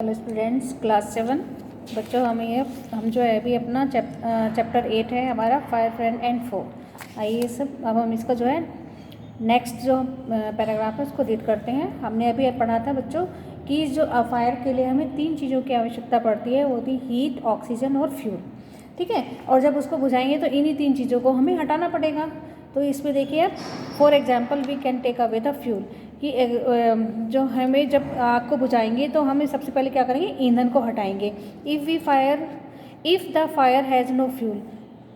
Hello students, class 7 बच्चों, हम जो है अभी अपना चैप्टर 8 है हमारा फायर फ्रेंड एंड फो। आइए सब अब हम इसका जो है नेक्स्ट जो पैराग्राफ है उसको रीड करते हैं। हमने अभी पढ़ा था बच्चों कि जो फायर के लिए हमें 3 चीज़ों की आवश्यकता पड़ती है, वो थी हीट, ऑक्सीजन और फ्यूल। ठीक है, और जब उसको बुझाएंगे तो इन्हीं 3 चीज़ों को हमें हटाना पड़ेगा। तो इसमें देखिए आप, for example we can take away the fuel कि जो हमें जब आग को बुझाएंगे तो हमें सबसे पहले क्या करेंगे, ईंधन को हटाएंगे। If the fire has no fuel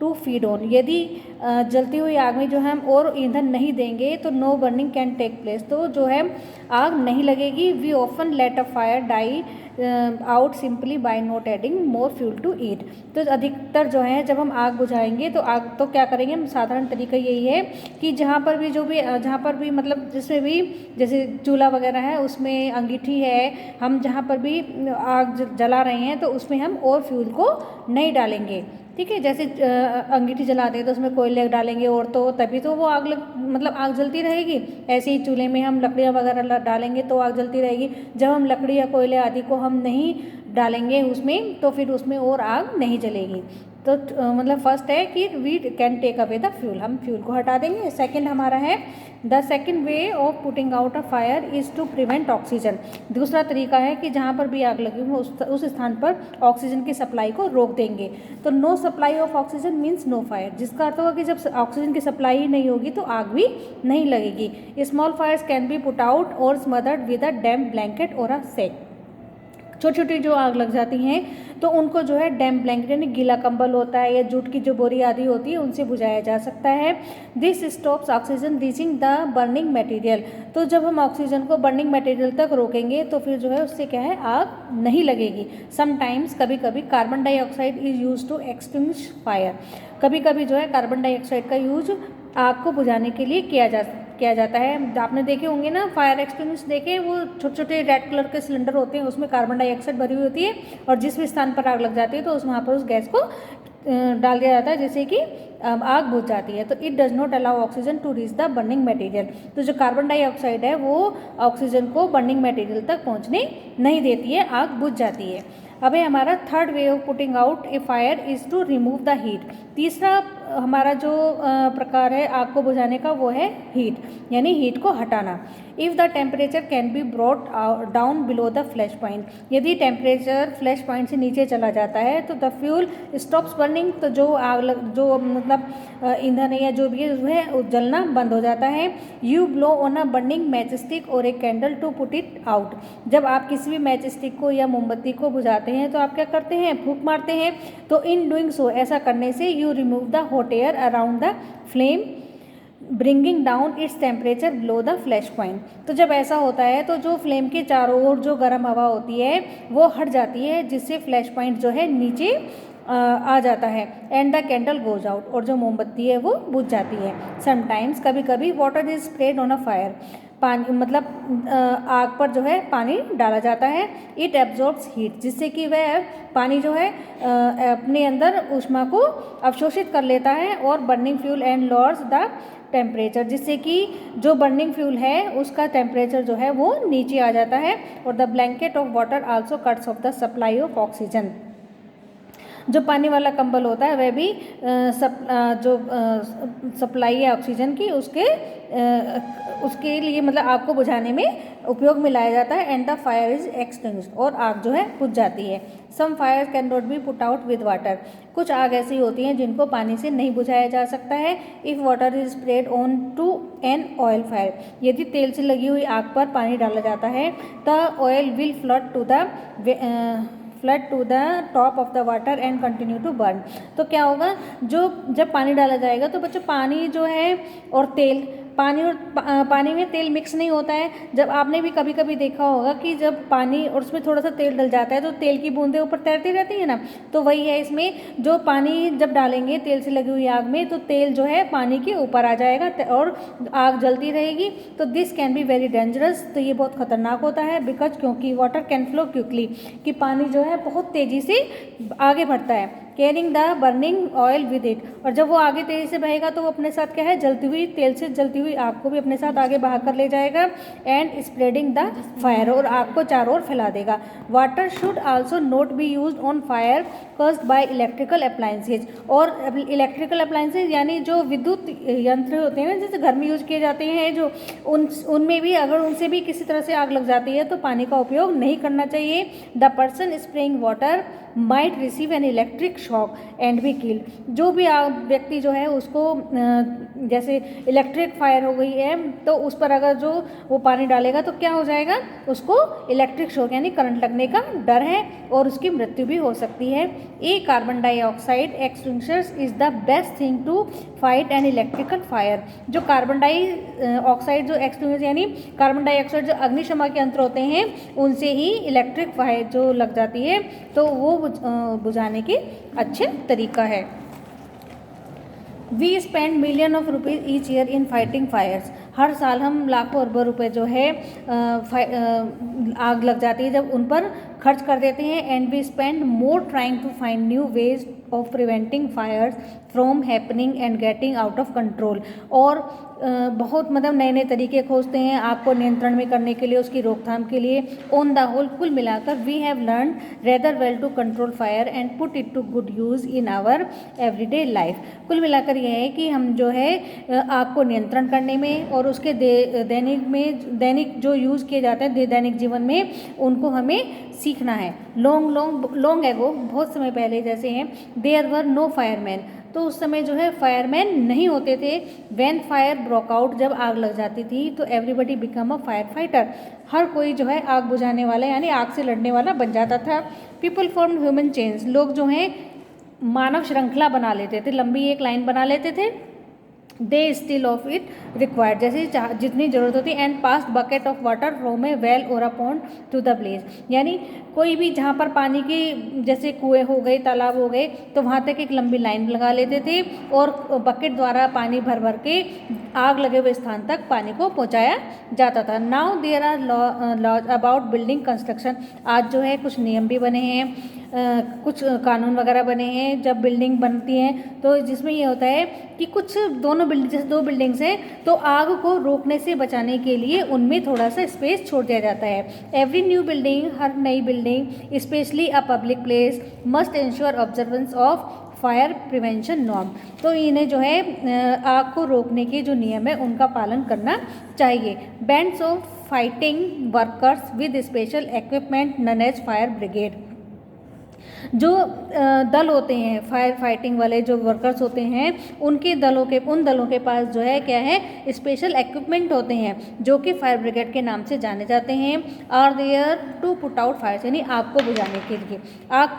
to feed on, यदि जलती हुई आग में जो हम और ईंधन नहीं देंगे तो no burning can take place, तो जो है आग नहीं लगेगी। We often let a fire die out simply by not adding more fuel to eat. तो अधिकतर जो है जब हम आग बुझाएंगे तो आग तो क्या करेंगे हम, साधारण तरीका यही है कि जहाँ पर भी मतलब जिसमें भी जैसे चूल्हा वगैरह है उसमें अंगीठी है, हम जहाँ पर भी आग जला रहे हैं तो उसमें हम और फ्यूल को नहीं डालेंगे। ठीक है, जैसे अंगीठी जलाते हैं तो उसमें कोयले डालेंगे और तो तभी तो वो आग जलती रहेगी। ऐसे ही चूल्हे में हम लकड़ियाँ वगैरह डालेंगे तो आग जलती रहेगी। जब हम लकड़ी या कोयले आदि को हम नहीं डालेंगे उसमें तो फिर उसमें और आग नहीं जलेगी। तो मतलब फर्स्ट है कि we can take away the fuel, हम फ्यूल को हटा देंगे। सेकंड हमारा है the second way of putting out a fire is to prevent oxygen. दूसरा तरीका है कि जहाँ पर भी आग लगी हो उस स्थान पर ऑक्सीजन की सप्लाई को रोक देंगे। तो no supply of oxygen means no fire, जिसका अर्थ होगा कि जब ऑक्सीजन की सप्लाई ही नहीं होगी तो आग भी नहीं लगेगी। Small fires can be put out और smothered with a damp blanket और अ सैक। छोटी छोटी जो आग लग जाती हैं तो उनको जो है डैम्प ब्लैंकेट यानी गीला कंबल होता है या जूट की जो बोरी आदि होती है उनसे बुझाया जा सकता है। This stops oxygen reaching the burning material. तो जब हम ऑक्सीजन को बर्निंग मटेरियल तक रोकेंगे तो फिर जो है उससे क्या है, आग नहीं लगेगी। समटाइम्स कभी कभी carbon dioxide is use to extinguish fire. कभी कभी जो है कार्बन डाइऑक्साइड का यूज आग को बुझाने के लिए किया जाता है। आपने देखे होंगे ना, फायर एक्सटिंग्विश देखे, वो छोटे छोटे रेड कलर के सिलेंडर होते हैं, उसमें कार्बन डाइऑक्साइड भरी हुई होती है और जिस भी स्थान पर आग लग जाती है तो वहाँ पर उस गैस को डाल दिया जाता है जिससे कि आग बुझ जाती है। तो it does not allow oxygen to reach the burning material. तो जो कार्बन डाइऑक्साइड है वो ऑक्सीजन को बर्निंग मटेरियल तक पहुँचने नहीं देती है, आग बुझ जाती है। अब है हमारा third way of putting out a fire is to remove the heat. तीसरा हमारा जो प्रकार है आग को बुझाने का वो है हीट, यानी हीट को हटाना। If the temperature can be brought down below the flash point, यदि टेम्परेचर फ्लैश पॉइंट से नीचे चला जाता है तो द फ्यूल स्टॉप्स बर्निंग, तो जो जो मतलब ईंधन है या जो भी है वो जलना बंद हो जाता है। You blow on a burning match stick और a candle to put it out. जब आप किसी भी मैच स्टिक को या मोमबत्ती को बुझाते हैं तो आप क्या करते हैं, फूंक मारते हैं। तो इन डूइंग सो, ऐसा करने से you remove the hot air around the flame bringing down its temperature below the flash point. तो जब ऐसा होता है तो जो फ्लेम के चारों ओर जो गर्म हवा होती है वो हट जाती है, जिससे फ्लैश पॉइंट जो है नीचे आ जाता है। And the candle goes out, और जो मोमबत्ती है वो बुझ जाती है। समटाइम्स कभी कभी water is spread on a fire, पानी मतलब आग पर जो है पानी डाला जाता है। इट एब्जॉर्ब्स हीट, जिससे कि वह पानी जो है अपने अंदर ऊष्मा को अवशोषित कर लेता है और burning fuel and Lars the temperature, जिससे कि जो बर्निंग फ्यूल है उसका टेम्परेचर जो है वो नीचे आ जाता है। और the blanket of water also cuts of the supply of oxygen. जो पानी वाला कंबल होता है वह भी जो सप्लाई है ऑक्सीजन की उसके लिए मतलब आग को बुझाने में उपयोग में लाया जाता है। And the fire is extinguished, और आग जो है बुझ जाती है। Some fire can not be put out with water, कुछ आग ऐसी होती हैं जिनको पानी से नहीं बुझाया जा सकता है। If water is spread on to an oil fire, यदि तेल से लगी हुई आग पर पानी डाला जाता है the oil will flood to the top of the water and continue to burn. तो क्या होगा, जब पानी डाला जाएगा तो बच्चों पानी जो है और तेल, पानी में तेल मिक्स नहीं होता है। जब आपने भी कभी कभी देखा होगा कि जब पानी और उसमें थोड़ा सा तेल डल जाता है तो तेल की बूंदें ऊपर तैरती रहती है ना, तो वही है इसमें, जो पानी जब डालेंगे तेल से लगी हुई आग में तो तेल जो है पानी के ऊपर आ जाएगा और आग जलती रहेगी। तो this can be very dangerous, तो ये बहुत खतरनाक होता है। बिकॉज क्योंकि वाटर कैन फ्लो क्विकली, कि पानी जो है बहुत तेज़ी से आगे बढ़ता है। Carrying the burning oil with it. और जब वो आगे तेजी से बहेगा तो वो अपने साथ क्या है, जलती हुई तेल से जलती हुई आग को भी अपने साथ आगे बहा कर ले जाएगा। एंड स्प्रेडिंग द फायर, और आग को चारों ओर फैला देगा। Water should also not be used on fire caused by electrical appliances. और इलेक्ट्रिकल अप्लायंसेज यानी जो विद्युत यंत्र होते हैं ना, जैसे घर में यूज किए जाते हैं, जो उनमें भी अगर उनसे भी किसी तरह से आग लग जाती है तो पानी का उपयोग नहीं करना चाहिए। The person spraying water might receive an electric shock and be killed. जो भी व्यक्ति जो है उसको जैसे इलेक्ट्रिक फायर हो गई है तो उस पर अगर जो वो पानी डालेगा तो क्या हो जाएगा, उसको इलेक्ट्रिक शॉक यानी करंट लगने का डर है और उसकी मृत्यु भी हो सकती है। A carbon dioxide extinguishers is the best thing to fight an electrical fire. जो कार्बन डाइऑक्साइड जो एक्सटिंग्विशर यानी कार्बन डाइऑक्साइड जो अग्निशमन यंत्र होते हैं उनसे ही इलेक्ट्रिक फायर जो लग जाती है तो वो बुझाने की अच्छे तरीका है। We spend million of rupees each year in fighting fires. हर साल हम लाखों अरबों रुपए जो है आग लग जाती है जब उन पर खर्च कर देते हैं। And we spend more trying to find new ways of preventing fires from happening and getting out of control. और बहुत मतलब नए नए तरीके खोजते हैं आग को नियंत्रण में करने के लिए, उसकी रोकथाम के लिए। ऑन द होल कुल मिलाकर we have learn rather well to control fire and put it to good use in our everyday life. कुल मिलाकर यह है कि हम जो है आग को नियंत्रण करने में और उसके दैनिक जो यूज़ किए जाते हैं दैनिक जीवन में उनको हमें सीखना है। लॉन्ग एगो, बहुत समय पहले जैसे हैं, देयर वर नो फायरमैन, तो उस समय जो है फायरमैन नहीं होते थे। व्हेन फायर ब्रोक आउट, जब आग लग जाती थी तो everybody become a fire fighter, हर कोई जो है आग बुझाने वाला यानी आग से लड़ने वाला बन जाता था। पीपल फॉर्म ह्यूमन चेन्स, लोग जो हैं मानव श्रृंखला बना लेते थे, लंबी एक लाइन बना लेते थे। They still of it required, जैसे जितनी ज़रूरत होती। And pass bucket of water from a well और a pond to the blaze, यानी कोई भी जहाँ पर पानी की जैसे कुएं हो गए, तालाब हो गए, तो वहाँ तक एक लंबी लाइन लगा लेते थे और बकेट द्वारा पानी भर भर के आग लगे हुए स्थान तक पानी को पहुँचाया जाता था। Now there are laws about building construction, आज जो है कुछ नियम भी बने हैं, कुछ कानून वगैरह बने हैं जब बिल्डिंग बनती हैं, तो जिसमें ये होता है कि कुछ जैसे दो बिल्डिंग्स हैं तो आग को रोकने से बचाने के लिए उनमें थोड़ा सा स्पेस छोड़ दिया जाता है। एवरी न्यू बिल्डिंग, हर नई building, specially a public place, must ensure observance of fire prevention norm, तो इन्हें जो है आग को रोकने के जो नियम है उनका पालन करना चाहिए। Bands of fighting workers with special equipment known as fire brigade, जो दल होते हैं फायर फाइटिंग वाले जो वर्कर्स होते हैं उन दलों के पास जो है क्या है, स्पेशल इक्विपमेंट होते हैं जो कि फायर ब्रिगेड के नाम से जाने जाते हैं। Are there to put out fire, यानी आग को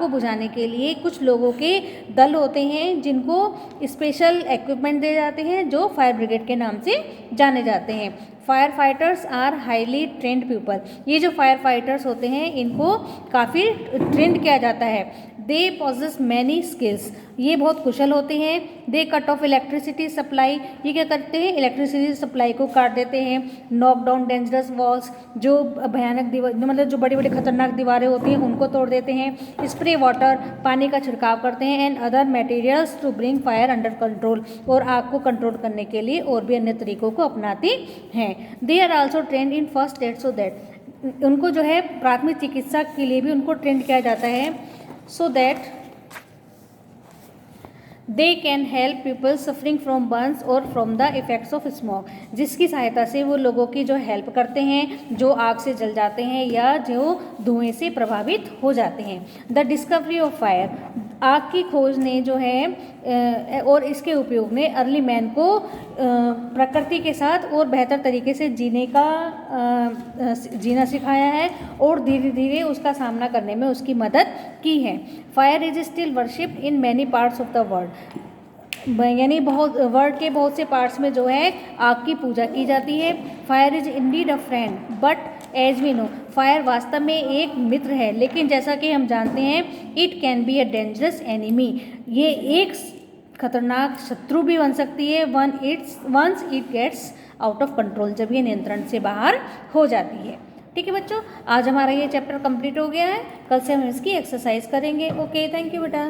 बुझाने के लिए कुछ लोगों के दल होते हैं जिनको स्पेशल इक्विपमेंट दिए जाते हैं जो फायर ब्रिगेड के नाम से जाने जाते हैं। Fire fighters are highly trained people, ये जो फायर फाइटर्स होते हैं इनको काफ़ी ट्रेंड किया जाता है। दे पॉजेस मैनी स्किल्स, ये बहुत कुशल होते हैं। दे कट ऑफ इलेक्ट्रिसिटी सप्लाई, ये क्या करते हैं, इलेक्ट्रिसिटी सप्लाई को काट देते हैं। नॉक डाउन डेंजरस वॉल्स, जो भयानक दीवार मतलब जो बड़ी बड़ी खतरनाक दीवारें होती हैं उनको तोड़ देते हैं। स्प्रे वाटर, पानी का छिड़काव करते हैं। And other materials to bring fire under control, और आग को कंट्रोल करने के लिए और भी अन्य तरीकों को अपनाते हैं। They are also trained in first aid, so that उनको जो है प्राथमिक चिकित्सा के लिए भी उनको ट्रेंड किया जाता है, so that they can help people suffering from burns और from the effects of smoke, जिसकी सहायता से वो लोगों की जो हेल्प करते हैं जो आग से जल जाते हैं या जो धुएं से प्रभावित हो जाते हैं। द डिस्कवरी ऑफ फायर, आग की खोज ने जो है और इसके उपयोग ने अर्ली मैन को प्रकृति के साथ और बेहतर तरीके से जीना सिखाया है और धीरे धीरे उसका सामना करने में उसकी मदद की है। Fire is still worshipped in many parts of the world, यानी वर्ल्ड के बहुत से पार्ट्स में जो है आग की पूजा की जाती है। Fire is indeed a friend but as we know, fire वास्तव में एक मित्र है लेकिन जैसा कि हम जानते हैं it can be a dangerous enemy, ये एक खतरनाक शत्रु भी बन सकती है once it gets out of control, जब ये नियंत्रण से बाहर हो जाती है। ठीक है बच्चों, आज हमारा ये चैप्टर कंप्लीट हो गया है, कल से हम इसकी एक्सरसाइज करेंगे। ओके, थैंक यू बेटा।